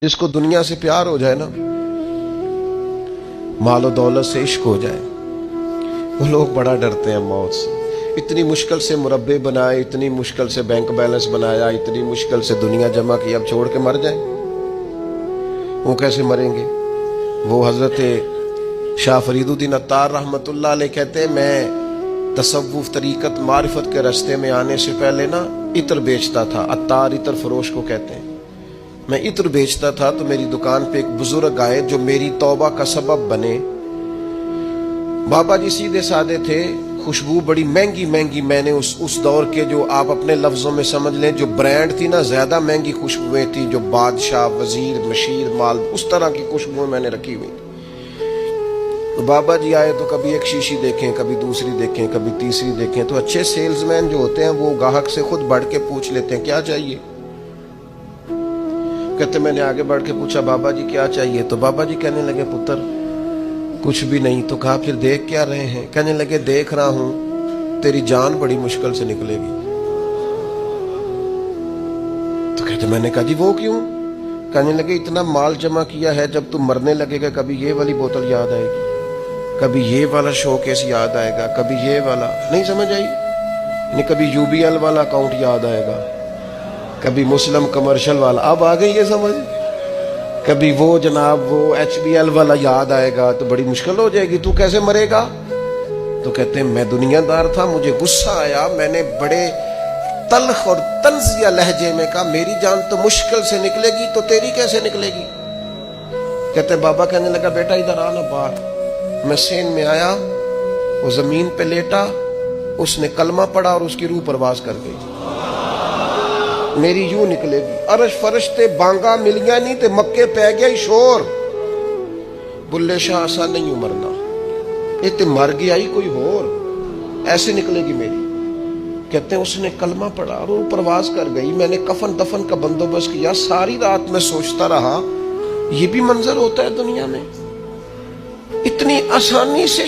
جس کو دنیا سے پیار ہو جائے نا، مال و دولت سے عشق ہو جائے، وہ لوگ بڑا ڈرتے ہیں موت سے۔ اتنی مشکل سے مربع بنائے، اتنی مشکل سے بینک بیلنس بنایا، اتنی مشکل سے دنیا جمع کی، اب چھوڑ کے مر جائیں، وہ کیسے مریں گے؟ وہ حضرت شاہ فرید الدین عطار رحمۃ اللہ علیہ کہتے ہیں، میں تصوف طریقت معرفت کے راستے میں آنے سے پہلے نا عطر بیچتا تھا۔ عطار عطر فروش کو کہتے ہیں۔ میں عطر بیچتا تھا تو میری دکان پہ ایک بزرگ آئے جو میری توبہ کا سبب بنے۔ بابا جی سیدھے سادے تھے، خوشبو بڑی مہنگی مہنگی، میں نے اس دور کے جو آپ اپنے لفظوں میں سمجھ لیں جو برانڈ تھی نا، زیادہ مہنگی خوشبوئیں تھی، جو بادشاہ، وزیر، مشیر، مال، اس طرح کی خوشبوئیں میں نے رکھی ہوئی تھی۔ تو بابا جی آئے تو کبھی ایک شیشی دیکھیں، کبھی دوسری دیکھیں، کبھی تیسری دیکھیں۔ تو اچھے سیلز مین جو ہوتے ہیں وہ گاہک سے خود بڑھ کے پوچھ لیتے ہیں کیا چاہیے۔ کہتے میں نے آگے بڑھ کے پوچھا بابا جی کیا چاہیے؟ تو بابا جی کہنے لگے پتر کچھ بھی نہیں۔ تو کہا پھر دیکھ کیا رہے ہیں؟ کہنے لگے دیکھ رہا ہوں تیری جان بڑی مشکل سے نکلے گی۔ تو کہتے میں نے کہا جی وہ کیوں؟ کہنے لگے اتنا مال جمع کیا ہے، جب تم مرنے لگے گا کبھی یہ والی بوتل یاد آئے گی، کبھی یہ والا شو کیس یاد آئے گا، کبھی یہ والا، نہیں سمجھ آئی؟ یعنی کبھی یو بی ایل والا اکاؤنٹ یاد آئے گا، کبھی مسلم کمرشل والا، اب آ گئی یہ سمجھ، کبھی وہ جناب وہ ایچ بی ایل والا یاد آئے گا، تو بڑی مشکل ہو جائے گی، تو کیسے مرے گا؟ تو کہتے ہیں میں دنیا دار تھا، مجھے غصہ آیا، میں نے بڑے تلخ اور طنزیہ لہجے میں کہا میری جان تو مشکل سے نکلے گی تو تیری کیسے نکلے گی؟ کہتے ہیں بابا کہنے لگا بیٹا ادھر آنا باہر۔ میں سین میں آیا، وہ زمین پہ لیٹا، اس نے کلمہ پڑھا اور اس کی روح پرواز کر گئی، میری یوں نکلے گی۔ عرش فرشتے بانگا ملیاں نہیں تے مکے پہ گیا شور، بلے شاہ ایسا نہیں مرنا، یہ تے مر گیا ہی کوئی اور، ایسے نکلے گی میری۔ کہتے ہیں اس نے کلمہ پڑھا اور وہ پرواز کر گئی۔ میں نے کفن دفن کا بندوبست کیا، ساری رات میں سوچتا رہا یہ بھی منظر ہوتا ہے دنیا میں، اتنی آسانی سے